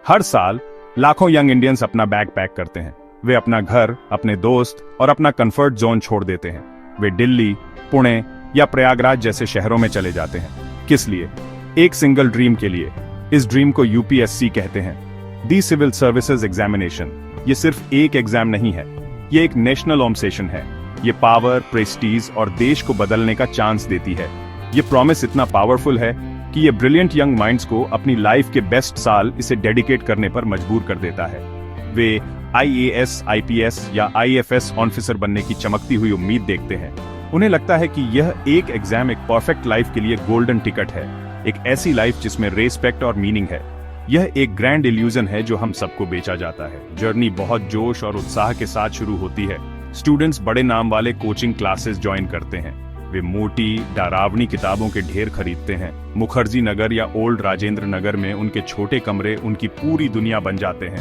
हर साल लाखों young Indians अपना बैग पैक करते हैं। वे अपना घर, अपने दोस्त और अपना कंफर्ट जोन छोड़ देते हैं। वे दिल्ली, पुणे या प्रयागराज जैसे शहरों में चले जाते हैं। किस लिए? एक सिंगल ड्रीम के लिए। इस ड्रीम को यूपीएससी कहते हैं, दी सिविल सर्विसेज एग्जामिनेशन। ये सिर्फ एक एग्जाम नहीं है, ये एक नेशनल ऑब्सेशन है। ये पावर, प्रेस्टीज और देश को बदलने का चांस देती है। ये प्रॉमिस इतना पावरफुल है कि ये ब्रिलियंट यंग माइंड्स को अपनी लाइफ के बेस्ट साल इसे डेडिकेट करने पर मजबूर कर देता है। वे आईएएस, आईपीएस या आईएफएस ऑफिसर बनने की चमकती हुई उम्मीद देखते हैं। उन्हें लगता है कि यह एक एग्जाम एक परफेक्ट लाइफ के लिए गोल्डन टिकट है, एक ऐसी लाइफ जिसमें रेस्पेक्ट और मीनिंग है। यह एक ग्रैंड इल्यूजन है जो हम सबको बेचा जाता है। जर्नी बहुत जोश और उत्साह के साथ शुरू होती है। स्टूडेंट्स बड़े नाम वाले कोचिंग क्लासेस ज्वाइन करते हैं। वे मोटी, डरावनी किताबों के ढेर खरीदते हैं। मुखर्जी नगर या ओल्ड राजेंद्र नगर में उनके छोटे कमरे उनकी पूरी दुनिया बन जाते हैं।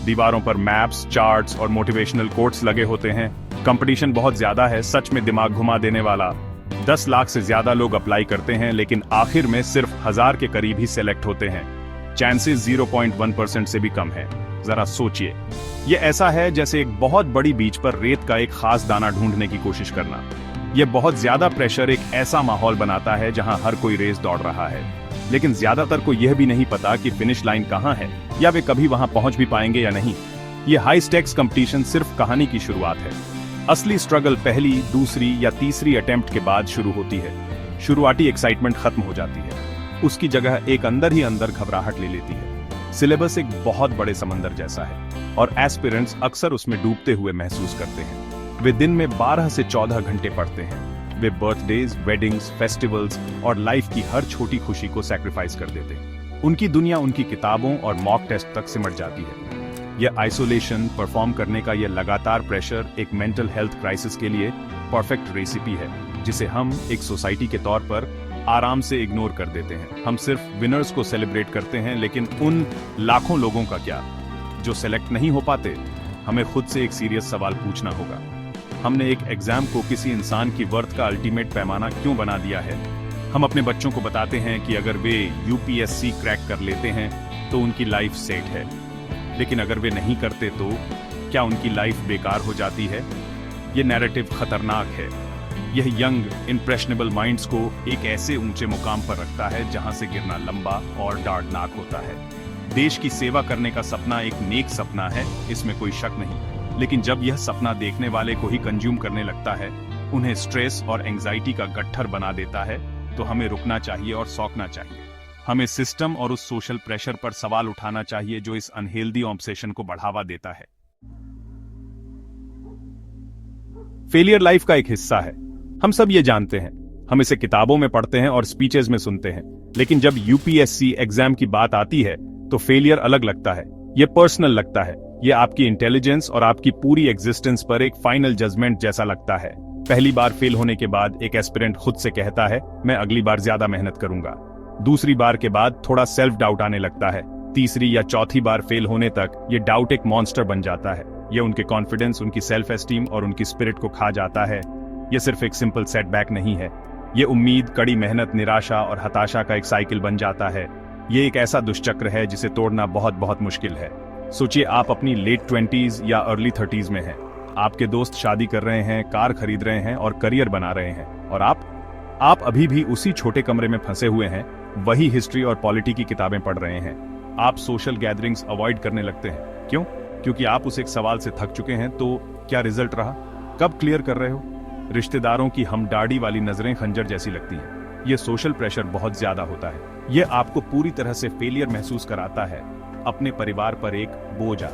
दीवारों पर मैप्स, चार्ट्स और मोटिवेशनल कोट्स लगे होते हैं। कंपटीशन बहुत ज्यादा है, सच में दिमाग घुमा देने वाला। 10 लाख से ज्यादा लोग अप्लाई करते हैं, लेकिन आखिर में सिर्फ 1000 के करीब ही सेलेक्ट होते हैं। चांसेस 0.1% से भी कम है। जरा सोचिए, ये ऐसा है जैसे एक बहुत बड़ी बीच पर रेत का एक खास दाना ढूंढने की कोशिश करना। यह बहुत ज्यादा प्रेशर एक ऐसा माहौल बनाता है जहां हर कोई रेस दौड़ रहा है, लेकिन ज्यादातर को यह भी नहीं पता कि फिनिश लाइन कहां है या वे कभी वहां पहुंच भी पाएंगे या नहीं। ये हाई स्टेक्स कंपटीशन सिर्फ कहानी की शुरुआत है। असली स्ट्रगल पहली, दूसरी या तीसरी अटेम्प्ट के बाद शुरू होती है। शुरुआती एक्साइटमेंट खत्म हो जाती है, उसकी जगह एक अंदर ही अंदर घबराहट ले लेती है। सिलेबस एक बहुत बड़े समंदर जैसा है और एस्पिरेंट्स अक्सर उसमें डूबते हुए महसूस करते हैं। वे दिन में 12 से 14 घंटे पढ़ते हैं। वे बर्थडेज, वेडिंग्स, फेस्टिवल्स और लाइफ की हर छोटी खुशी को सैक्रिफाइस कर देते हैं। उनकी दुनिया उनकी किताबों और मॉक टेस्ट तक सिमट जाती है। यह आइसोलेशन, परफॉर्म करने का यह लगातार प्रेशर एक मेंटल हेल्थ क्राइसिस के लिए परफेक्ट रेसिपी है, जिसे हम एक सोसाइटी के तौर पर आराम से इग्नोर कर देते हैं। हम सिर्फ विनर्स को सेलिब्रेट करते हैं, लेकिन उन लाखों लोगों का क्या जो सेलेक्ट नहीं हो पाते? हमें खुद से एक सीरियस सवाल पूछना होगा। हमने एक एग्जाम को किसी इंसान की वर्थ का अल्टीमेट पैमाना क्यों बना दिया है? हम अपने बच्चों को बताते हैं कि अगर वे यूपीएससी क्रैक कर लेते हैं तो उनकी लाइफ सेट है, लेकिन अगर वे नहीं करते तो क्या उनकी लाइफ बेकार हो जाती है? ये नैरेटिव खतरनाक है। यह यंग, इंप्रेशनेबल माइंड्स को एक ऐसे ऊंचे मुकाम पर रखता है जहां से गिरना लंबा और दर्दनाक होता है। देश की सेवा करने का सपना एक नेक सपना है, इसमें कोई शक नहीं, लेकिन जब यह सपना देखने वाले को ही कंज्यूम करने लगता है, उन्हें स्ट्रेस और एंजाइटी का गट्ठर बना देता है, तो हमें रुकना चाहिए और सौंकना चाहिए। हमें सिस्टम और उस सोशल प्रेशर पर सवाल उठाना चाहिए जो इस अनहेल्दी ऑब्सेशन को बढ़ावा देता है। फेलियर लाइफ का एक हिस्सा है, हम सब ये जानते हैं। हम इसे किताबों में पढ़ते हैं और स्पीचेस में सुनते हैं, लेकिन जब यूपीएससी एग्जाम की बात आती है तो फेलियर अलग लगता है। ये पर्सनल लगता है। ये आपकी इंटेलिजेंस और आपकी पूरी एग्जिस्टेंस पर एक फाइनल जजमेंट जैसा लगता है। पहली बार फेल होने के बाद एक एस्पिरेंट खुद से कहता है, मैं अगली बार ज्यादा मेहनत करूंगा। दूसरी बार के बाद थोड़ा सेल्फ डाउट आने लगता है। तीसरी या चौथी बार फेल होने तक ये डाउट एक मॉन्स्टर बन जाता है। ये उनके कॉन्फिडेंस, उनकी सेल्फ एस्टीम और उनकी स्पिरिट को खा जाता है। ये सिर्फ एक सिंपल सेटबैक नहीं है, ये उम्मीद, कड़ी मेहनत, निराशा और हताशा का एक साइकिल बन जाता है। ये एक ऐसा दुष्चक्र है जिसे तोड़ना बहुत बहुत मुश्किल है। सोचिए, आप अपनी लेट 20s या अर्ली 30s में हैं। आपके दोस्त शादी कर रहे हैं, कार खरीद रहे हैं और करियर बना रहे हैं, और आप अभी भी उसी छोटे कमरे में फंसे हुए हैं, वही हिस्ट्री और पॉलिटी की किताबें पढ़ रहे हैं। आप सोशल गैदरिंग्स अवॉइड करने लगते हैं। क्यों? क्योंकि आप उस एक सवाल से थक चुके हैं, तो क्या रिजल्ट रहा? कब क्लियर कर रहे हो? रिश्तेदारों की हमडाड़ी वाली नजरें खंजर जैसी लगती हैं। ये सोशल प्रेशर बहुत ज्यादा होता है। ये आपको पूरी तरह से फेलियर महसूस कराता है। अपने परिवार पर एक बोझ आ,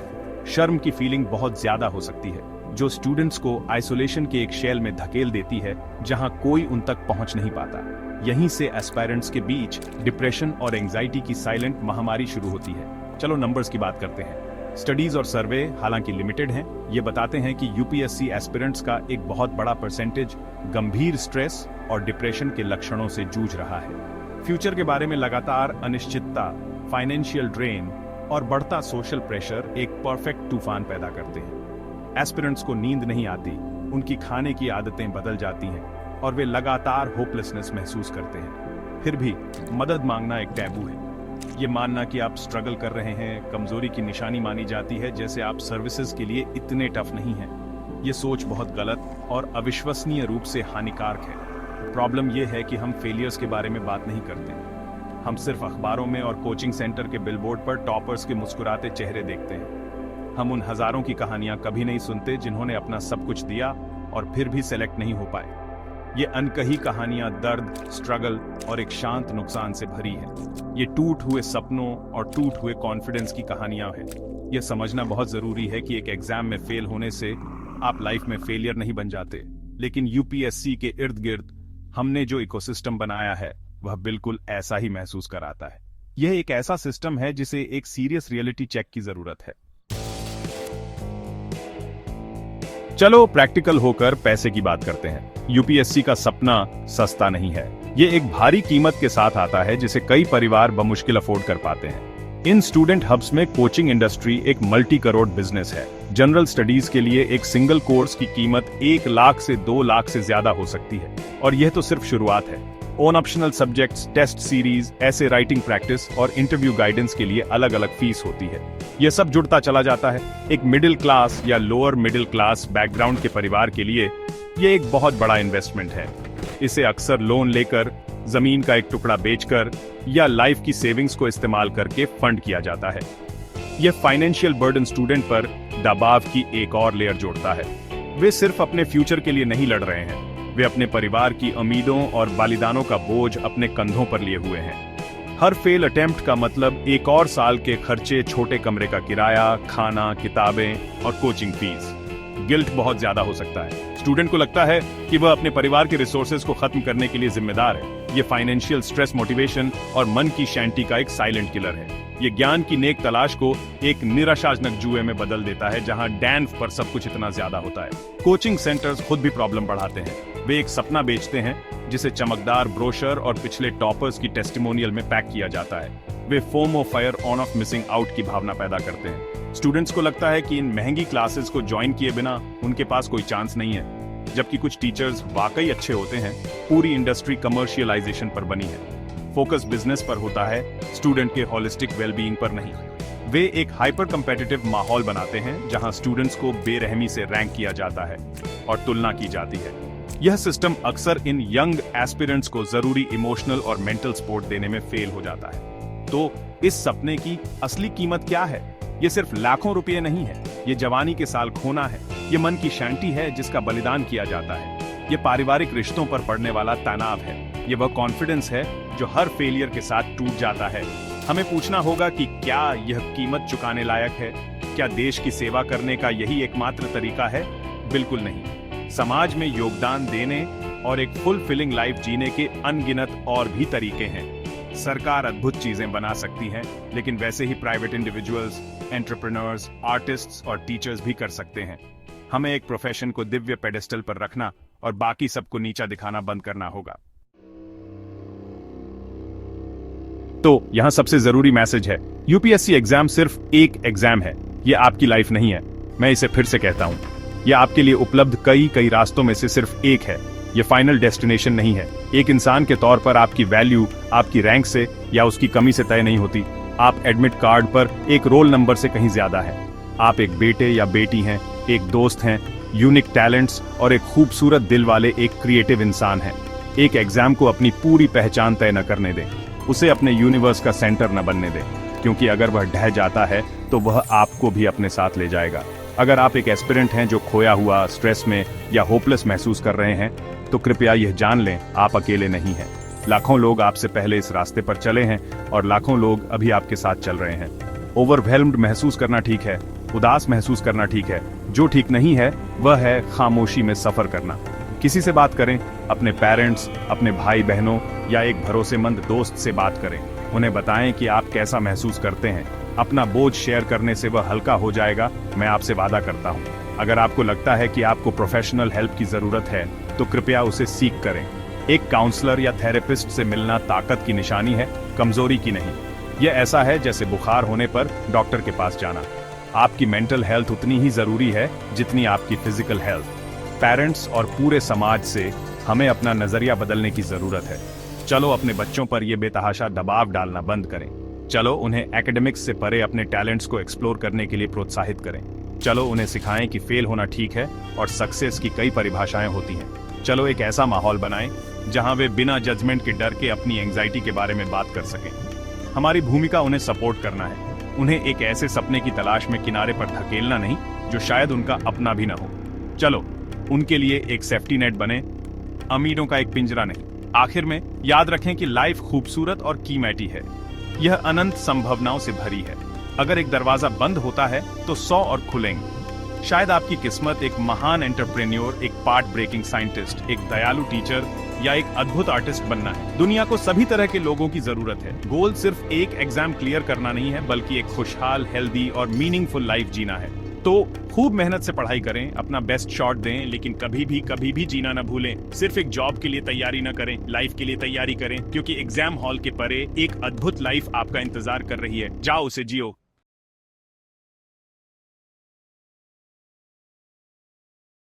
शर्म की फीलिंग बहुत ज्यादा हो सकती है, जो स्टूडेंट्स को आइसोलेशन के एक शेल में धकेल देती है जहां कोई उन तक पहुंच नहीं पाता। यहीं से एस्पायरेंट्स के बीच डिप्रेशन और एंजाइटी की साइलेंट महामारी शुरू होती है। चलो नंबर्स की बात करते हैं। स्टडीज और सर्वे हालांकि लिमिटेड हैं, ये बताते हैं कि यूपीएससी एस्पिरेंट्स का एक बहुत बड़ा परसेंटेज गंभीर स्ट्रेस और डिप्रेशन के लक्षणों से जूझ रहा है। फ्यूचर के बारे में लगातार अनिश्चितता, फाइनेंशियल ड्रेन और बढ़ता सोशल प्रेशर एक परफेक्ट तूफान पैदा करते हैं। एस्पिरेंट्स को नींद नहीं आती, उनकी खाने की आदतें बदल जाती हैं और वे लगातार होपलेसनेस महसूस करते हैं। फिर भी मदद मांगना एक टैबू है। ये मानना कि आप स्ट्रगल कर रहे हैं कमजोरी की निशानी मानी जाती है, जैसे आप सर्विसेज के लिए इतने टफ नहीं हैं। ये सोच बहुत गलत और अविश्वसनीय रूप से हानिकारक है। प्रॉब्लम ये है कि हम फेलियर्स के बारे में बात नहीं करते। हम सिर्फ अखबारों में और कोचिंग सेंटर के बिलबोर्ड पर टॉपर्स के मुस्कुराते चेहरे देखते हैं। हम उन हजारों की कहानियां कभी नहीं सुनते जिन्होंने अपना सब कुछ दिया और फिर भी सेलेक्ट नहीं हो पाए। ये अनकही कहानियां दर्द, स्ट्रगल और एक शांत नुकसान से भरी हैं। ये टूट हुए सपनों और टूट हुए कॉन्फिडेंस की कहानियां हैं। यह समझना बहुत जरूरी है कि एक एग्जाम में फेल होने से आप लाइफ में फेलियर नहीं बन जाते, लेकिन यूपीएससी के इर्द गिर्द हमने जो इकोसिस्टम बनाया है वह बिल्कुल ऐसा ही महसूस कराता है। यह एक ऐसा सिस्टम है जिसे एक सीरियस रियलिटी चेक की जरूरत है। चलो प्रैक्टिकल होकर पैसे की बात करते हैं। यूपीएससी का सपना सस्ता नहीं है। ये एक भारी कीमत के साथ आता है जिसे कई परिवार बमुश्किल अफोर्ड कर पाते हैं। इन स्टूडेंट हब्स में कोचिंग इंडस्ट्री एक मल्टी करोड़ बिजनेस है। जनरल स्टडीज के लिए एक सिंगल कोर्स की कीमत 1 लाख से 2 लाख से ज्यादा हो सकती है, और यह तो सिर्फ शुरुआत है। On optional subjects, test series, ऐसे राइटिंग प्रैक्टिस और इंटरव्यू गाइडेंस के लिए अलग अलग फीस होती है। यह सब जुड़ता चला जाता है। एक मिडिल क्लास या लोअर मिडिल क्लास बैकग्राउंड के परिवार के लिए यह एक बहुत बड़ा इन्वेस्टमेंट है। इसे अक्सर लोन लेकर, जमीन का एक टुकड़ा बेचकर या लाइफ की सेविंग्स को इस्तेमाल करके फंड किया जाता है। यह फाइनेंशियल बर्डन स्टूडेंट पर दबाव की एक और लेयर जोड़ता है। वे सिर्फ अपने फ्यूचर के लिए नहीं लड़ रहे हैं, वे अपने परिवार की उम्मीदों और बलिदानों का बोझ अपने कंधों पर लिए हुए हैं। हर फेल अटेम्प्ट का मतलब एक और साल के खर्चे, छोटे कमरे का किराया, खाना, किताबें और कोचिंग फीस। गिल्ट बहुत ज्यादा हो सकता है। स्टूडेंट को लगता है कि वह अपने परिवार के रिसोर्सेज को खत्म करने के लिए जिम्मेदार है। ये फाइनेंशियल स्ट्रेस, मोटिवेशन और मन की शांति का एक साइलेंट किलर है। ये ज्ञान की नेक तलाश को एक निराशाजनक जुए में बदल देता है, जहां डैन्फ पर सब कुछ इतना ज्यादा होता है। कोचिंग सेंटर्स खुद भी प्रॉब्लम बढ़ाते हैं। वे एक सपना बेचते हैं जिसे चमकदार ब्रोशर और पिछले टॉपर्स की टेस्टिमोनियल में पैक किया जाता है। वे FOMO, fire on off missing out की भावना पैदा करते हैं। स्टूडेंट्स को लगता है कि इन महंगी क्लासेस को ज्वाइन किए बिना उनके पास कोई चांस नहीं है, जबकि कुछ टीचर्स वाकई अच्छे होते हैं। पूरी इंडस्ट्री कमर्शियलाइजेशन पर बनी है। फोकस बिजनेस पर होता है, स्टूडेंट के होलिस्टिक वेलबीइंग पर नहीं। वे एक हाइपर कंपेटिटिव माहौल बनाते हैं जहां स्टूडेंट्स को बेरहमी से रैंक किया जाता है और तुलना की जाती है। यह सिस्टम अक्सर इन यंग एस्पिरेंट्स को जरूरी इमोशनल और मेंटल सपोर्ट देने में फेल हो जाता है। तो इस सपने की असली कीमत क्या है? ये सिर्फ लाखों रुपए नहीं है। ये जवानी के साल खोना है। ये मन की शांति है जिसका बलिदान किया जाता है। ये पारिवारिक रिश्तों पर पड़ने वाला तनाव है। ये वह कॉन्फिडेंस है जो हर फेलियर के साथ टूट जाता है। हमें पूछना होगा कि क्या यह कीमत चुकाने लायक है? क्या देश की सेवा करने का यही एकमात्र तरीका है? बिल्कुल नहीं। समाज में योगदान देने और एक फुलफिलिंग लाइफ जीने के अनगिनत और भी तरीके हैं। सरकार अद्भुत चीजें बना सकती है, लेकिन वैसे ही प्राइवेट इंडिविजुअल्स, एंटरप्रेन्योर्स, आर्टिस्ट्स और टीचर्स भी कर सकते हैं। हमें एक प्रोफेशन को दिव्य पेडेस्टल पर रखना और बाकी सबको नीचा दिखाना बंद करना होगा। तो यहां सबसे जरूरी मैसेज है, यूपीएससी एग्जाम सिर्फ एक एग्जाम है। यह आपकी लाइफ नहीं है। मैं इसे फिर से कहता हूं, यह आपके लिए उपलब्ध कई रास्तों में से सिर्फ एक है। यह फाइनल डेस्टिनेशन नहीं है। एक इंसान के तौर पर आपकी वैल्यू आपकी रैंक से या उसकी कमी से तय नहीं होती। आप एडमिट कार्ड पर एक रोल नंबर से कहीं ज्यादा है। आप एक बेटे या बेटी हैं, एक दोस्त हैं, यूनिक टैलेंट्स और एक खूबसूरत दिल वाले एक क्रिएटिव इंसान हैं। एक एग्जाम को अपनी पूरी पहचान तय न करने दें। उसे अपने यूनिवर्स का सेंटर न बनने दें, क्योंकि अगर वह ढह जाता है तो वह आपको भी अपने साथ ले जाएगा। अगर आप एक एस्पिरेंट हैं जो खोया हुआ, स्ट्रेस में या होपलेस महसूस कर रहे हैं, तो कृपया यह जान लें, आप अकेले नहीं हैं। लाखों लोग आपसे पहले इस रास्ते पर चले हैं और लाखों लोग अभी आपके साथ चल रहे हैं। ओवरवेल्म्ड महसूस करना ठीक है, उदास महसूस करना ठीक है। जो ठीक नहीं है वह है खामोशी में सफर करना। किसी से बात करें, अपने पेरेंट्स, अपने भाई बहनों या एक भरोसेमंद दोस्त से बात करें। उन्हें बताएं कि आप कैसा महसूस करते हैं। अपना बोझ शेयर करने से वह हल्का हो जाएगा, मैं आपसे वादा करता हूं। अगर आपको लगता है कि आपको प्रोफेशनल हेल्प की जरूरत है, तो कृपया उसे सीख करें। एक काउंसलर या थेरेपिस्ट से मिलना ताकत की निशानी है, कमजोरी की नहीं। यह ऐसा है जैसे बुखार होने पर डॉक्टर के पास जाना। आपकी मेंटल हेल्थ उतनी ही जरूरी है जितनी आपकी फिजिकल हेल्थ। पेरेंट्स और पूरे समाज से हमें अपना नजरिया बदलने की जरूरत है। चलो अपने बच्चों पर यह बेतहाशा दबाव डालना बंद करें। चलो उन्हें एकेडमिक्स से परे अपने टैलेंट्स को एक्सप्लोर करने के लिए प्रोत्साहित करें। चलो उन्हें सिखाएं कि फेल होना ठीक है और सक्सेस की कई परिभाषाएं होती हैं। चलो एक ऐसा माहौल बनाएं जहां वे बिना जजमेंट के डर के अपनी एंजाइटी के बारे में बात कर सकें। हमारी भूमिका उन्हें सपोर्ट करना है, उन्हें एक ऐसे सपने की तलाश में किनारे पर धकेलना नहीं जो शायद उनका अपना भी ना हो। चलो उनके लिए एक सेफ्टी नेट बने, उम्मीदों का एक पिंजरा नहीं। आखिर में याद रखें कि लाइफ खूबसूरत और कीमती है, यह अनंत संभावनाओं से भरी है। अगर एक दरवाजा बंद होता है तो 100 और खुलेंगे। शायद आपकी किस्मत एक महान एंटरप्रेन्योर, एक पार्ट ब्रेकिंग साइंटिस्ट, एक दयालु टीचर या एक अद्भुत आर्टिस्ट बनना है। दुनिया को सभी तरह के लोगों की जरूरत है। गोल सिर्फ एक एग्जाम क्लियर करना नहीं है, बल्कि एक खुशहाल, हेल्दी और मीनिंगफुल लाइफ जीना है। तो खूब मेहनत से पढ़ाई करें, अपना बेस्ट शॉट दें, लेकिन कभी भी जीना ना भूलें। सिर्फ एक जॉब के लिए तैयारी ना करें, लाइफ के लिए तैयारी करें, क्योंकि एग्जाम हॉल के परे एक अद्भुत लाइफ आपका इंतजार कर रही है। जाओ उसे जियो।